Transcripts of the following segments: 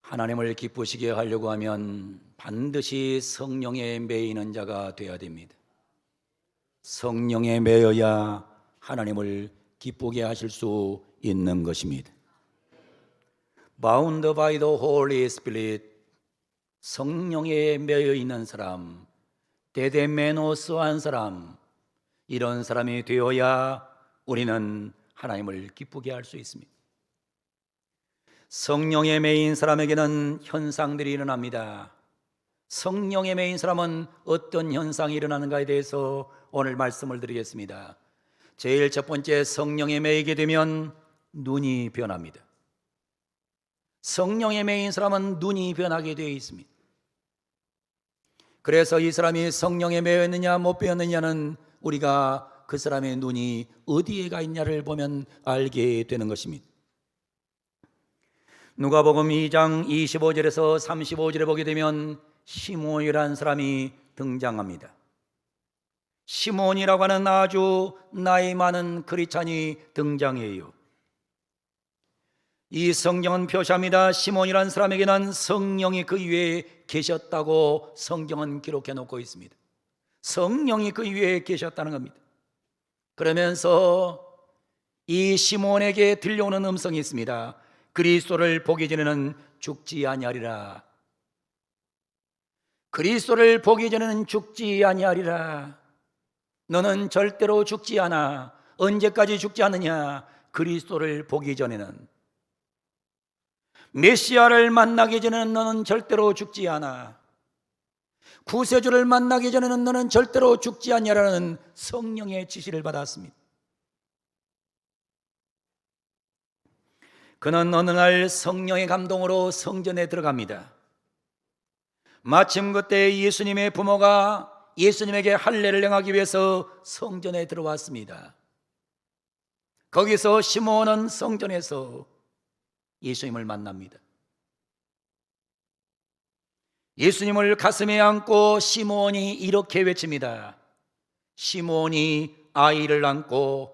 하나님을 기쁘시게 하려고 하면 반드시 성령에 매이는 자가 되어야 됩니다. 성령에 매여야 하나님을 기쁘게 하실 수 있는 것입니다. Bound by the Holy Spirit, 성령에 매여 있는 사람, 데데메노스한 사람, 이런 사람이 되어야 우리는 하나님을 기쁘게 할 수 있습니다. 성령에 매인 사람에게는 현상들이 일어납니다. 성령에 매인 사람은 어떤 현상이 일어나는가에 대해서 오늘 말씀을 드리겠습니다. 제일 첫 번째, 성령에 매이게 되면 눈이 변합니다. 성령에 매인 사람은 눈이 변하게 되어 있습니다. 그래서 이 사람이 성령에 매였느냐 못 매였느냐는 우리가 그 사람의 눈이 어디에 가 있냐를 보면 알게 되는 것입니다. 누가복음 2장 25절에서 35절에 보게 되면 시몬이라는 사람이 등장합니다. 시몬이라고 하는 아주 나이 많은 크리스찬이 등장해요. 이 성경은 표시합니다. 시몬이라는 사람에게는 성령이 그 위에 계셨다고 성경은 기록해 놓고 있습니다. 성령이 그 위에 계셨다는 겁니다. 그러면서 이 시몬에게 들려오는 음성이 있습니다. 그리스도를 보기 전에는 죽지 아니하리라. 그리스도를 보기 전에는 죽지 아니하리라. 너는 절대로 죽지 않아. 언제까지 죽지 않느냐? 그리스도를 보기 전에는. 메시아를 만나기 전에는 너는 절대로 죽지 않아. 구세주를 만나기 전에는 너는 절대로 죽지 않냐라는 성령의 지시를 받았습니다. 그는 어느 날 성령의 감동으로 성전에 들어갑니다. 마침 그때 예수님의 부모가 예수님에게 할례를 행하기 위해서 성전에 들어왔습니다. 거기서 시몬은 성전에서 예수님을 만납니다. 예수님을 가슴에 안고 시몬이 이렇게 외칩니다. 시몬이 아이를 안고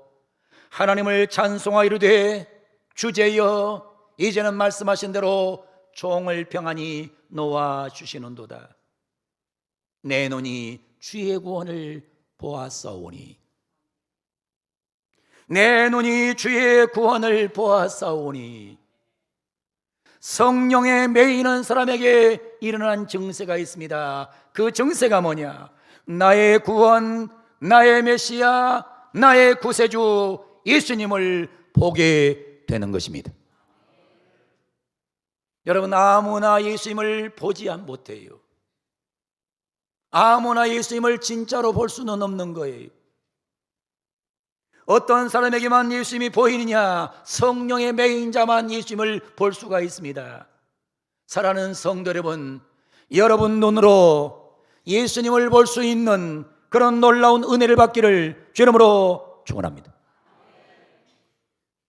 하나님을 찬송하이르되 주제여, 이제는 말씀하신 대로 종을 평안히 놓아 주시는도다. 내 눈이 주의 구원을 보았사오니, 내 눈이 주의 구원을 보았사오니. 성령에 매이는 사람에게 일어난 증세가 있습니다. 그 증세가 뭐냐? 나의 구원, 나의 메시아, 나의 구세주 예수님을 보게 되는 것입니다. 여러분, 아무나 예수님을 보지 못해요. 아무나 예수님을 진짜로 볼 수는 없는 거예요. 어떤 사람에게만 예수님이 보이느냐? 성령의 매인 자만 예수님을 볼 수가 있습니다. 사랑하는 성도 여러분, 여러분 눈으로 예수님을 볼 수 있는 그런 놀라운 은혜를 받기를 주 이름으로 축원합니다.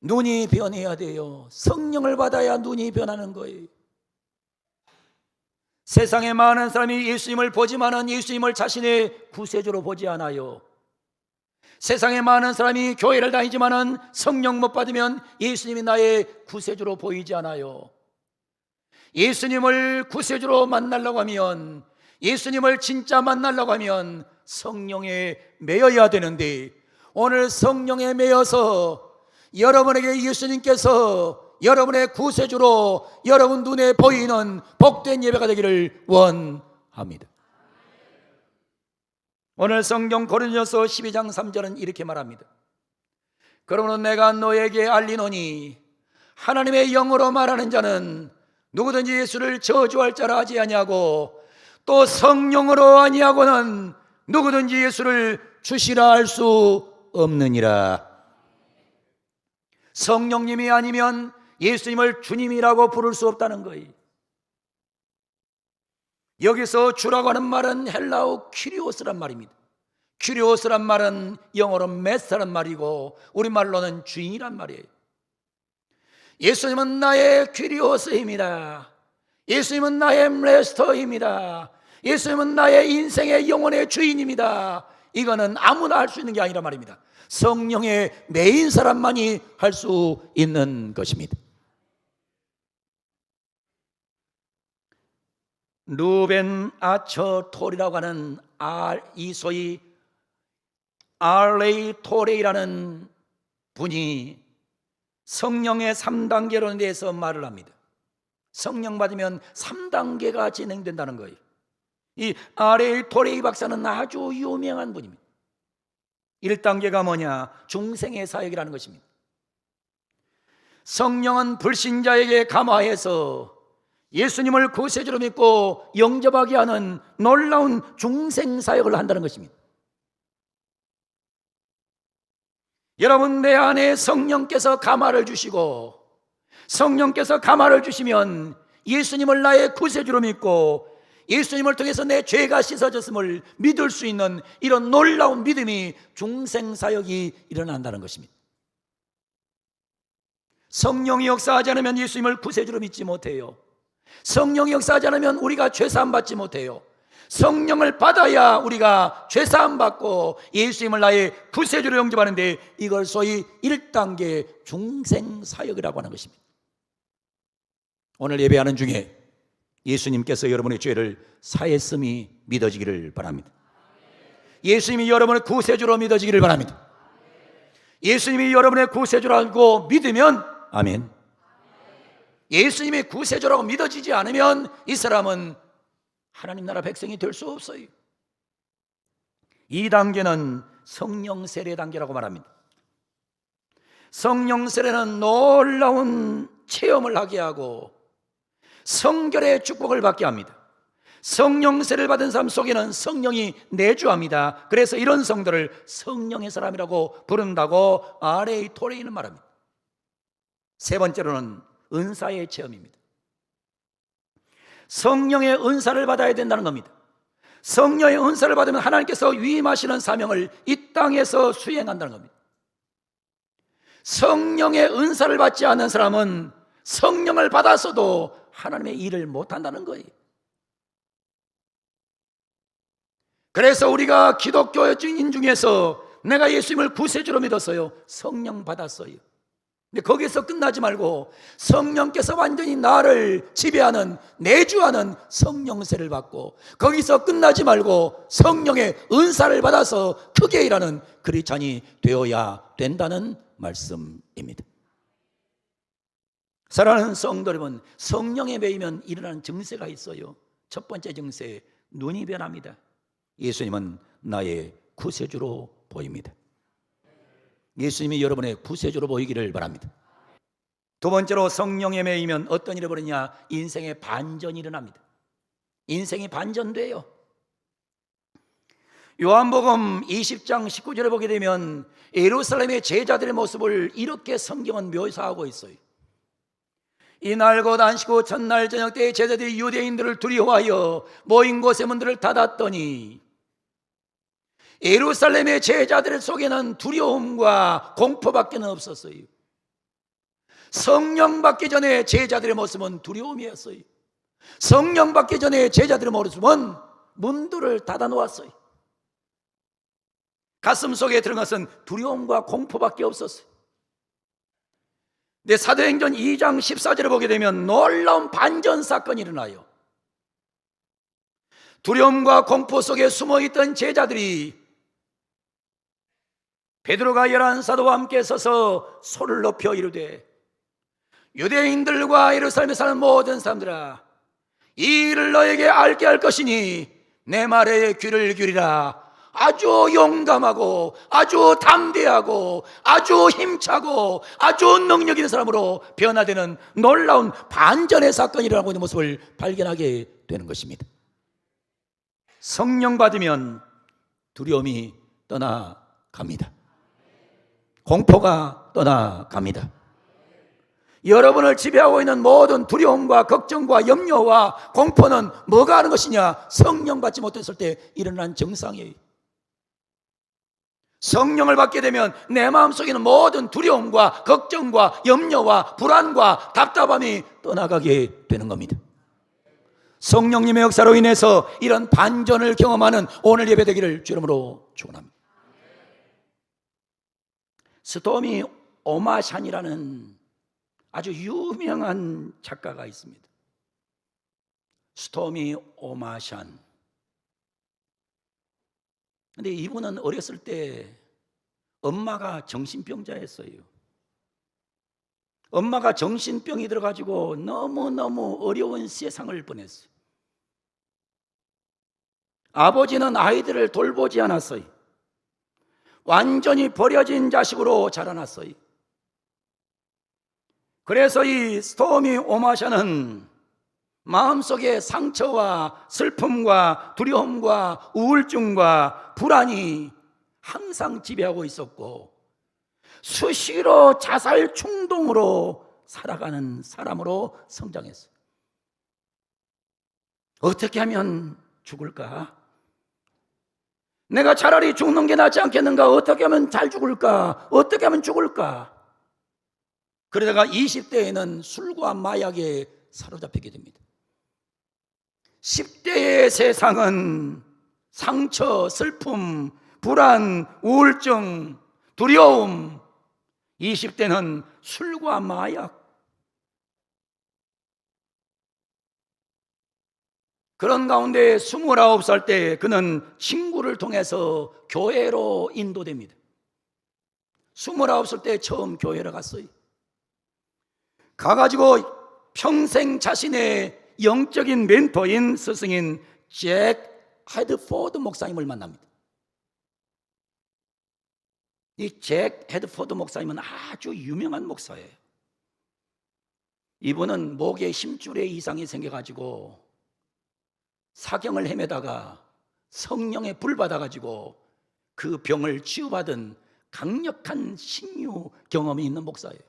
눈이 변해야 돼요. 성령을 받아야 눈이 변하는 거예요. 세상에 많은 사람이 예수님을 보지만은 예수님을 자신의 구세주로 보지 않아요. 세상에 많은 사람이 교회를 다니지만은 성령 못 받으면 예수님이 나의 구세주로 보이지 않아요. 예수님을 구세주로 만나려고 하면, 예수님을 진짜 만나려고 하면 성령에 매여야 되는데, 오늘 성령에 매여서 여러분에게 예수님께서 여러분의 구세주로 여러분 눈에 보이는 복된 예배가 되기를 원합니다. 오늘 성경 고린도전서 12장 3절은 이렇게 말합니다. 그러므로 내가 너에게 알리노니 하나님의 영으로 말하는 자는 누구든지 예수를 저주할 자라 하지 아니하고 또 성령으로 아니하고는 누구든지 예수를 주시라 할 수 없느니라. 성령님이 아니면 예수님을 주님이라고 부를 수 없다는 거예요. 여기서 주라고 하는 말은 헬라어 큐리오스란 말입니다. 큐리오스란 말은 영어로 메스터란 말이고 우리말로는 주인이란 말이에요. 예수님은 나의 큐리오스입니다. 예수님은 나의 메스터입니다. 예수님은 나의 인생의 영혼의 주인입니다. 이거는 아무나 할 수 있는 게 아니란 말입니다. 성령의 매인 사람만이 할 수 있는 것입니다. 루벤 아처 톨이라고 하는 이 소위 R.A. 토레이라는 분이 성령의 3단계론에 대해서 말을 합니다. 성령 받으면 3단계가 진행된다는 거예요. 이 R.A. 토레이 박사는 아주 유명한 분입니다. 1단계가 뭐냐? 중생의 사역이라는 것입니다. 성령은 불신자에게 감화해서 예수님을 구세주로 믿고 영접하게 하는 놀라운 중생 사역을 한다는 것입니다. 여러분, 내 안에 성령께서 감화를 주시고 성령께서 감화를 주시면 예수님을 나의 구세주로 믿고 예수님을 통해서 내 죄가 씻어졌음을 믿을 수 있는 이런 놀라운 믿음이 중생 사역이 일어난다는 것입니다. 성령이 역사하지 않으면 예수님을 구세주로 믿지 못해요. 성령이 역사하지 않으면 우리가 죄사함 받지 못해요. 성령을 받아야 우리가 죄사함 받고 예수님을 나의 구세주로 영접하는데, 이걸 소위 1단계 중생 사역이라고 하는 것입니다. 오늘 예배하는 중에 예수님께서 여러분의 죄를 사했음이 믿어지기를 바랍니다. 예수님이 여러분의 구세주로 믿어지기를 바랍니다. 예수님이 여러분의 구세주라고 믿으면 아멘. 예수님이 구세주라고 믿어지지 않으면 이 사람은 하나님 나라 백성이 될 수 없어요. 2단계는 성령 세례 단계라고 말합니다. 성령 세례는 놀라운 체험을 하게 하고 성결의 축복을 받게 합니다. 성령 세례를 받은 사람 속에는 성령이 내주합니다. 그래서 이런 성도를 성령의 사람이라고 부른다고 R.A. 토레이는 말합니다. 세 번째로는 은사의 체험입니다. 성령의 은사를 받아야 된다는 겁니다. 성령의 은사를 받으면 하나님께서 위임하시는 사명을 이 땅에서 수행한다는 겁니다. 성령의 은사를 받지 않는 사람은 성령을 받았어도 하나님의 일을 못한다는 거예요. 그래서 우리가 기독교인 중에서 내가 예수님을 구세주로 믿었어요. 성령 받았어요. 근데 거기서 끝나지 말고 성령께서 완전히 나를 지배하는, 내주하는 성령세를 받고, 거기서 끝나지 말고 성령의 은사를 받아서 크게 일하는 크리스찬이 되어야 된다는 말씀입니다. 사랑하는 성도 여러분, 성령에 매이면 일어나는 증세가 있어요. 첫 번째 증세, 눈이 변합니다. 예수님은 나의 구세주로 보입니다. 예수님이 여러분의 구세주로 보이기를 바랍니다. 두 번째로, 성령에 매이면 어떤 일이 벌어지냐? 인생의 반전이 일어납니다. 인생이 반전돼요. 요한복음 20장 19절에 보게 되면 예루살렘의 제자들의 모습을 이렇게 성경은 묘사하고 있어요. 이날 곧 안식 후 첫날 저녁 때에 제자들이 유대인들을 두려워하여 모인 곳의 문들을 닫았더니, 예루살렘의 제자들 속에는 두려움과 공포밖에 없었어요. 성령 받기 전에 제자들의 모습은 두려움이었어요. 성령 받기 전에 제자들의 모습은 문들을 닫아 놓았어요. 가슴 속에 들은 것은 두려움과 공포밖에 없었어요. 근데 사도행전 2장 14절을 보게 되면 놀라운 반전 사건이 일어나요. 두려움과 공포 속에 숨어있던 제자들이 베드로가 11사도와 함께 서서 소리를 높여 이르되, 유대인들과 예루살렘에 사는 모든 사람들아, 이 일을 너에게 알게 할 것이니 내 말에 귀를 기울이라. 아주 용감하고 아주 담대하고 아주 힘차고 아주 능력 있는 사람으로 변화되는 놀라운 반전의 사건이 일어나고 있는 모습을 발견하게 되는 것입니다. 성령 받으면 두려움이 떠나갑니다. 공포가 떠나갑니다. 여러분을 지배하고 있는 모든 두려움과 걱정과 염려와 공포는 뭐가 하는 것이냐? 성령 받지 못했을 때 일어난 증상이에요. 성령을 받게 되면 내 마음속에는 모든 두려움과 걱정과 염려와 불안과 답답함이 떠나가게 되는 겁니다. 성령님의 역사로 인해서 이런 반전을 경험하는 오늘 예배 되기를 주 이름으로 축원합니다. 스토미 오마샨이라는 아주 유명한 작가가 있습니다. 스토미 오마샨. 근데 이분은 어렸을 때 엄마가 정신병자였어요. 엄마가 정신병이 들어가지고 너무너무 어려운 세상을 보냈어요. 아버지는 아이들을 돌보지 않았어요. 완전히 버려진 자식으로 자라났어요. 그래서 이 스토미 오마샤는 마음속에 상처와 슬픔과 두려움과 우울증과 불안이 항상 지배하고 있었고, 수시로 자살 충동으로 살아가는 사람으로 성장했어요. 어떻게 하면 죽을까? 내가 차라리 죽는 게 낫지 않겠는가? 어떻게 하면 잘 죽을까? 어떻게 하면 죽을까? 그러다가 20대에는 술과 마약에 사로잡히게 됩니다. 10대의 세상은 상처, 슬픔, 불안, 우울증, 두려움. 20대는 술과 마약. 그런 가운데 29살 때 그는 친구를 통해서 교회로 인도됩니다. 29살 때 처음 교회를 갔어요. 가가지고 평생 자신의 영적인 멘토인 스승인 잭 헤드포드 목사님을 만납니다. 이 잭 헤드포드 목사님은 아주 유명한 목사예요. 이분은 목에 힘줄에 이상이 생겨가지고 사경을 헤매다가 성령에 불 받아가지고 그 병을 치유받은 강력한 신유 경험이 있는 목사예요.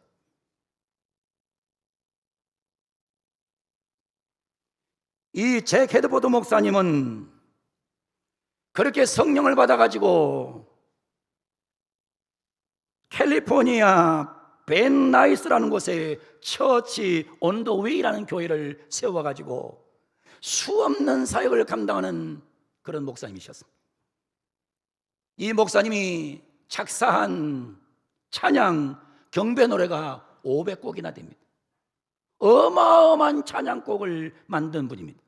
이 잭 헤드포드 목사님은 그렇게 성령을 받아가지고 캘리포니아 벤 나이스라는 곳에 처치 온 더 웨이라는 교회를 세워가지고 수없는 사역을 감당하는 그런 목사님이셨습니다. 이 목사님이 작사한 찬양 경배 노래가 500곡이나 됩니다. 어마어마한 찬양곡을 만든 분입니다.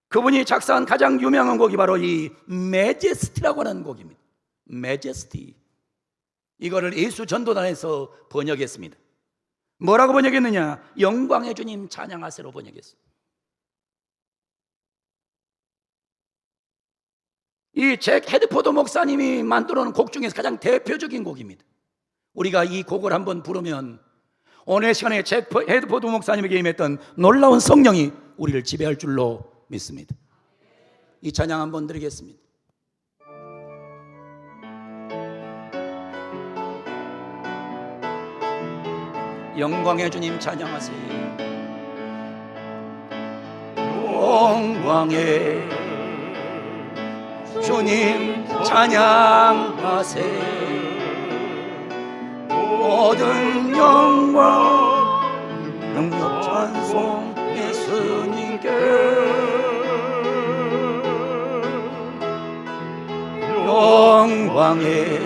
그분이 작사한 가장 유명한 곡이 바로 이 매제스티라고 하는 곡입니다. 매제스티. 이거를 예수 전도단에서 번역했습니다. 뭐라고 번역했느냐? 영광의 주님 찬양하세로 번역했어요. 이 잭 헤드포드 목사님이 만들어 놓은 곡 중에서 가장 대표적인 곡입니다. 우리가 이 곡을 한번 부르면 오늘 시간에 잭 헤드포드 목사님에게 임했던 놀라운 성령이 우리를 지배할 줄로 믿습니다. 이 찬양 한번 드리겠습니다. 영광의 주님 찬양하세요. 영광의 주님 찬양하세요. 모든 영광 능력 찬송 예수님께. 영광의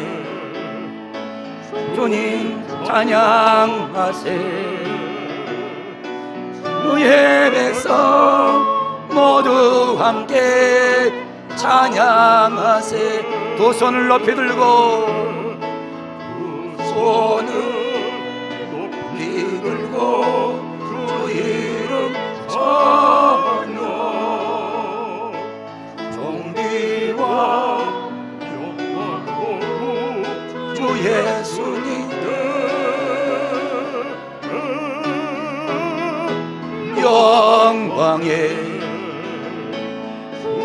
주님 찬양하세. 주의 백성 모두 함께 찬양하세. 두 손을 높이 들고, 손을 높이 들고 주 이름 찬양. 존귀와 주 예수님께 영광의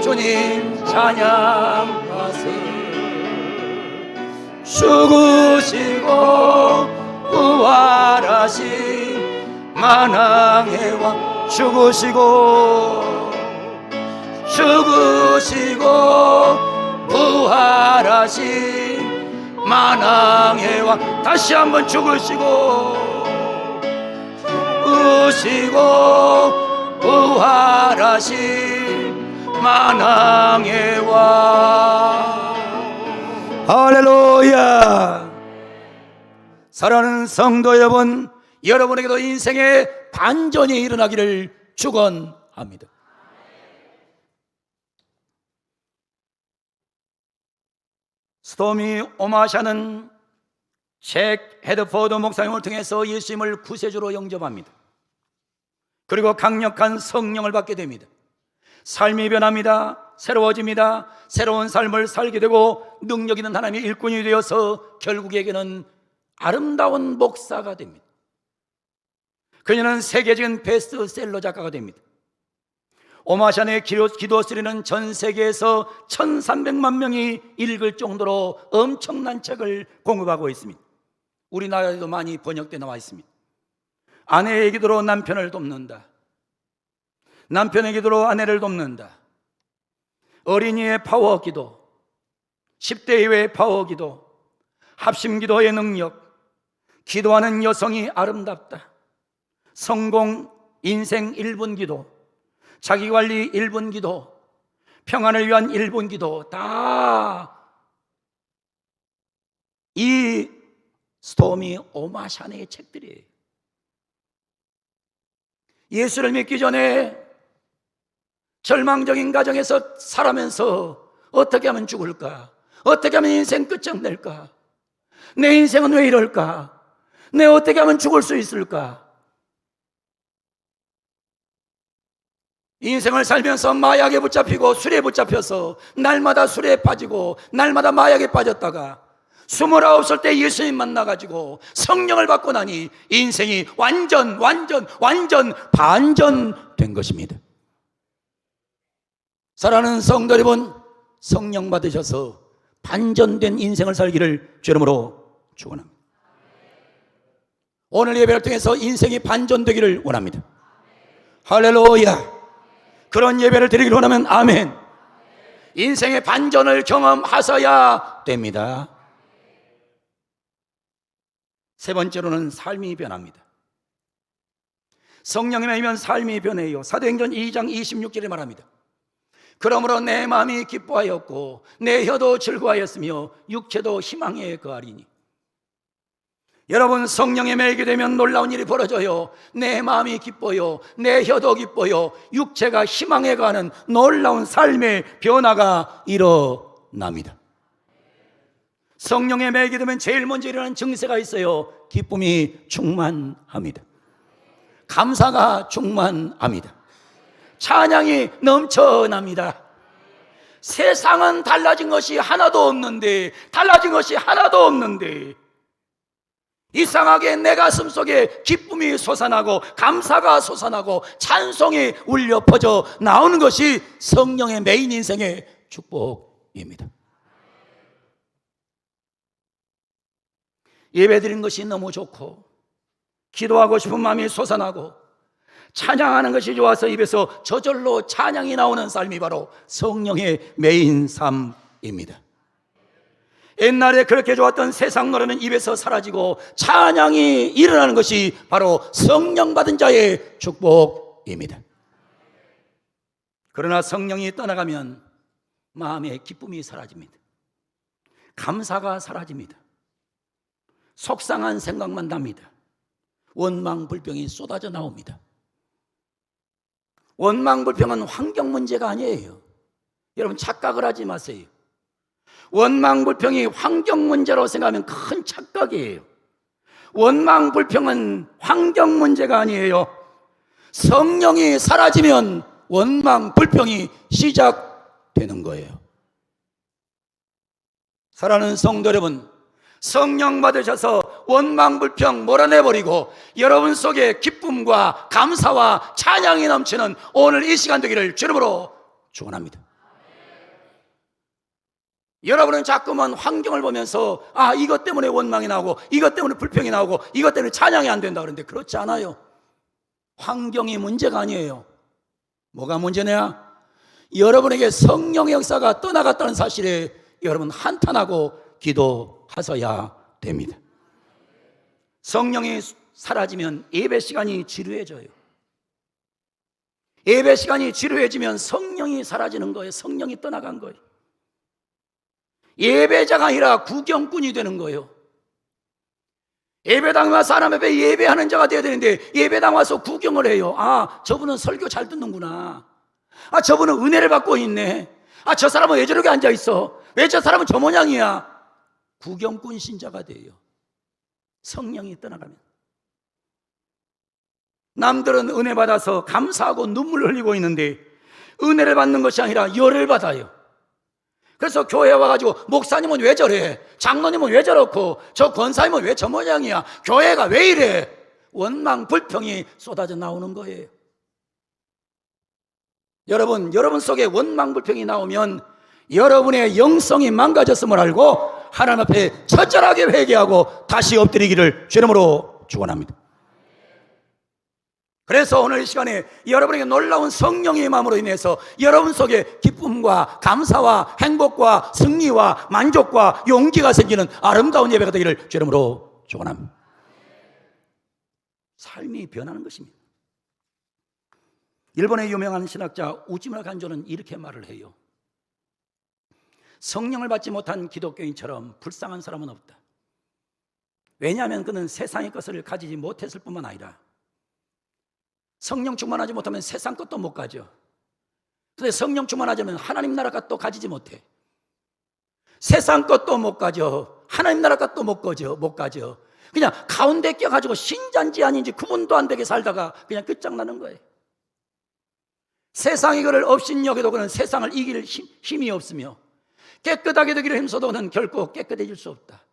주님 찬양하세. 죽으시고 부활하신 만왕의 왕. 죽으시고 부활하신 만왕의 왕. 다시 한번 죽으시고 부활하신 만왕의 왕. 할렐루야. 사랑하는 성도 여러분, 여러분에게도 인생의 반전이 일어나기를 축원합니다. 스토미 오마샤는 잭 헤드포드 목사님을 통해서 예수님을 구세주로 영접합니다. 그리고 강력한 성령을 받게 됩니다. 삶이 변합니다. 새로워집니다. 새로운 삶을 살게 되고 능력 있는 하나님의 일꾼이 되어서 결국에게는 아름다운 목사가 됩니다. 그녀는 세계적인 베스트셀러 작가가 됩니다. 오마샨의 기도 소리는 전 세계에서 1300만 명이 읽을 정도로 엄청난 책을 공급하고 있습니다. 우리나라에도 많이 번역되어 나와 있습니다. 아내의 기도로 남편을 돕는다. 남편의 기도로 아내를 돕는다. 어린이의 파워 기도, 10대 이후의 파워 기도, 합심 기도의 능력, 기도하는 여성이 아름답다. 성공 인생 1분 기도, 자기관리 1분 기도, 평안을 위한 1분 기도, 다 이 스토미 오마샨의 책들이에요. 예수를 믿기 전에 절망적인 가정에서 살아면서 어떻게 하면 죽을까? 어떻게 하면 인생 끝장낼까? 내 인생은 왜 이럴까? 내가 어떻게 하면 죽을 수 있을까? 인생을 살면서 마약에 붙잡히고 술에 붙잡혀서 날마다 술에 빠지고 날마다 마약에 빠졌다가 29살 때 예수님 만나가지고 성령을 받고 나니 인생이 완전 반전된 것입니다. 사랑하는 성도 여러분, 성령 받으셔서 반전된 인생을 살기를 주 이름으로 축원합니다. 오늘 예배를 통해서 인생이 반전되기를 원합니다. 할렐루야. 그런 예배를 드리기를 원하면 아멘. 인생의 반전을 경험하셔야 됩니다. 세 번째로는 삶이 변합니다. 성령에 매이면 삶이 변해요. 사도행전 2장 26절에 말합니다. 그러므로 내 마음이 기뻐하였고 내 혀도 즐거워하였으며 육체도 희망에 거하리니. 여러분, 성령에 매이게 되면 놀라운 일이 벌어져요. 내 마음이 기뻐요. 내 혀도 기뻐요. 육체가 희망에 가는 놀라운 삶의 변화가 일어납니다. 성령에 매이게 되면 제일 먼저 일어나는 증세가 있어요. 기쁨이 충만합니다. 감사가 충만합니다. 찬양이 넘쳐납니다. 세상은 달라진 것이 하나도 없는데 이상하게 내 가슴 속에 기쁨이 솟아나고 감사가 솟아나고 찬송이 울려 퍼져 나오는 것이 성령의 메인 인생의 축복입니다. 예배드리는 것이 너무 좋고 기도하고 싶은 마음이 솟아나고 찬양하는 것이 좋아서 입에서 저절로 찬양이 나오는 삶이 바로 성령의 메인 삶입니다. 옛날에 그렇게 좋았던 세상 노래는 입에서 사라지고 찬양이 일어나는 것이 바로 성령 받은 자의 축복입니다. 그러나 성령이 떠나가면 마음의 기쁨이 사라집니다. 감사가 사라집니다. 속상한 생각만 납니다. 원망불평이 쏟아져 나옵니다. 원망불평은 환경 문제가 아니에요. 여러분, 착각을 하지 마세요. 원망불평이 환경 문제로 생각하면 큰 착각이에요. 원망불평은 환경 문제가 아니에요. 성령이 사라지면 원망불평이 시작되는 거예요. 사랑하는 성도 여러분, 성령 받으셔서 원망불평 몰아내버리고 여러분 속에 기쁨과 감사와 찬양이 넘치는 오늘 이 시간 되기를 주님으로 축원합니다. 여러분은 자꾸만 환경을 보면서 이것 때문에 원망이 나오고 이것 때문에 불평이 나오고 이것 때문에 찬양이 안 된다 그러는데 그렇지 않아요. 환경이 문제가 아니에요. 뭐가 문제냐? 여러분에게 성령의 역사가 떠나갔다는 사실에 여러분 한탄하고 기도하셔야 됩니다. 성령이 사라지면 예배 시간이 지루해져요. 예배 시간이 지루해지면 성령이 사라지는 거예요. 성령이 떠나간 거예요. 예배자가 아니라 구경꾼이 되는 거예요. 예배당 와서 하나님 앞에 예배하는 자가 되어야 되는데 예배당 와서 구경을 해요. 아, 저분은 설교 잘 듣는구나. 아, 저분은 은혜를 받고 있네. 아, 저 사람은 왜 저렇게 앉아있어? 왜 저 사람은 저 모양이야? 구경꾼 신자가 돼요. 성령이 떠나가면. 남들은 은혜 받아서 감사하고 눈물을 흘리고 있는데 은혜를 받는 것이 아니라 열을 받아요. 그래서 교회에 와가지고 목사님은 왜 저래? 장로님은 왜 저렇고? 저 권사님은 왜 저 모양이야? 교회가 왜 이래? 원망 불평이 쏟아져 나오는 거예요. 여러분 속에 원망 불평이 나오면 여러분의 영성이 망가졌음을 알고 하나님 앞에 처절하게 회개하고 다시 엎드리기를 주 이름으로 축원합니다. 그래서 오늘 이 시간에 여러분에게 놀라운 성령의 마음으로 인해서 여러분 속에 기쁨과 감사와 행복과 승리와 만족과 용기가 생기는 아름다운 예배가 되기를 주 이름으로 축원합니다. 삶이 변하는 것입니다. 일본의 유명한 신학자 우지무라 간조는 이렇게 말을 해요. 성령을 받지 못한 기독교인처럼 불쌍한 사람은 없다. 왜냐하면 그는 세상의 것을 가지지 못했을 뿐만 아니라 성령 충만하지 못하면 세상 것도 못 가져. 그런데 성령 충만하지 않으면 하나님 나라 것도 가지지 못해. 세상 것도 못 가져. 하나님 나라 것도 못 가져. 그냥 가운데 껴가지고 신자인지 아닌지 구분도 안 되게 살다가 그냥 끝장나는 거예요. 세상이 그를 업신여겨도 그는 세상을 이길 힘이 없으며 깨끗하게 되기를 힘써도 그는 결코 깨끗해질 수 없다.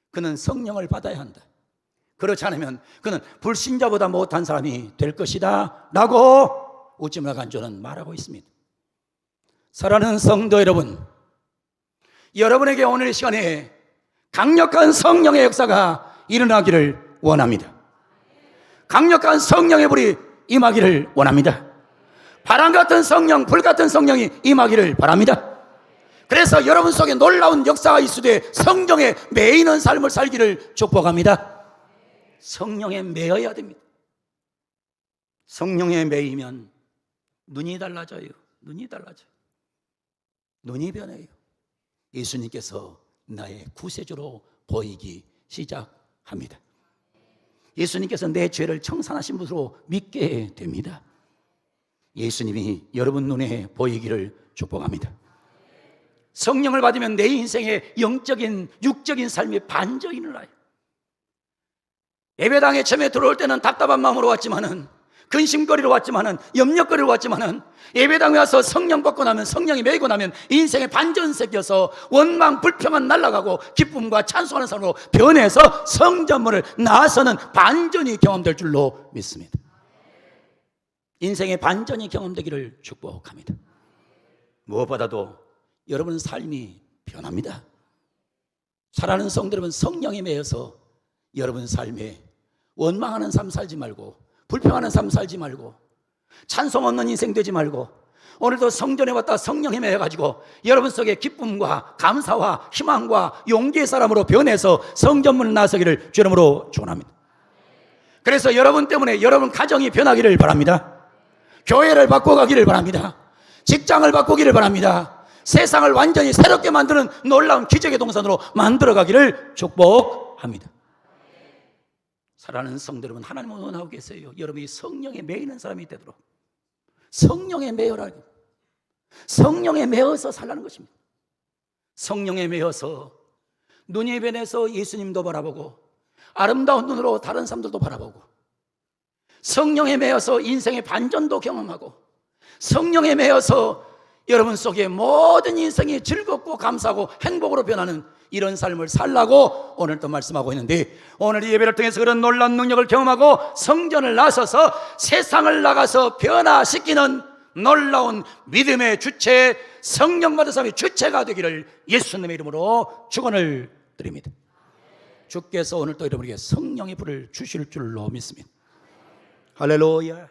그는 성령을 받아야 한다. 그렇지 않으면 그는 불신자보다 못한 사람이 될 것이다 라고 우지무라 간조는 말하고 있습니다. 사랑하는 성도 여러분, 여러분에게 오늘 이 시간에 강력한 성령의 역사가 일어나기를 원합니다. 강력한 성령의 불이 임하기를 원합니다. 바람 같은 성령, 불 같은 성령이 임하기를 바랍니다. 그래서 여러분 속에 놀라운 역사가 있으되 성령에 매이는 삶을 살기를 축복합니다. 성령에 매여야 됩니다. 성령에 매이면 눈이 달라져요. 눈이 변해요. 예수님께서 나의 구세주로 보이기 시작합니다. 예수님께서 내 죄를 청산하신 분으로 믿게 됩니다. 예수님이 여러분 눈에 보이기를 축복합니다. 성령을 받으면 내 인생의 영적인 육적인 삶이 반전이 일어나요. 예배당에 처음에 들어올 때는 답답한 마음으로 왔지만은, 근심거리로 왔지만은, 염려거리로 왔지만은, 예배당에 와서 성령 받고 나면, 성령이 매이고 나면 인생의 반전 생겨서 원망 불평은 날아가고 기쁨과 찬송하는 사람으로 변해서 성전문을 나서는 반전이 경험될 줄로 믿습니다. 인생의 반전이 경험되기를 축복합니다. 무엇보다도 여러분 삶이 변합니다. 사랑하는 성도 여러분, 성령에 매여서 여러분 삶에 원망하는 삶 살지 말고, 불평하는 삶 살지 말고, 찬송 없는 인생 되지 말고, 오늘도 성전에 왔다 성령에 매여가지고 여러분 속에 기쁨과 감사와 희망과 용기의 사람으로 변해서 성전문을 나서기를 주 이름으로 축원합니다. 그래서 여러분 때문에 여러분 가정이 변하기를 바랍니다. 교회를 바꿔가기를 바랍니다. 직장을 바꾸기를 바랍니다. 세상을 완전히 새롭게 만드는 놀라운 기적의 동산으로 만들어가기를 축복합니다. 사랑하는 성도 여러분, 하나님은 원하고 계세요. 여러분이 성령에 매이는 사람이 되도록. 성령에 매여라. 성령에 매어서 살라는 것입니다. 성령에 매여서 눈이 변해서 예수님도 바라보고 아름다운 눈으로 다른 사람들도 바라보고, 성령에 매여서 인생의 반전도 경험하고, 성령에 매여서 여러분 속에 모든 인생이 즐겁고 감사하고 행복으로 변하는 이런 삶을 살라고 오늘 또 말씀하고 있는데, 오늘 이 예배를 통해서 그런 놀라운 능력을 경험하고 성전을 나서서 세상을 나가서 변화시키는 놀라운 믿음의 주체, 성령 받은 사람의 주체가 되기를 예수님의 이름으로 축원을 드립니다. 주께서 오늘 또 여러분에게 성령의 불을 주실 줄로 믿습니다. 할렐루야.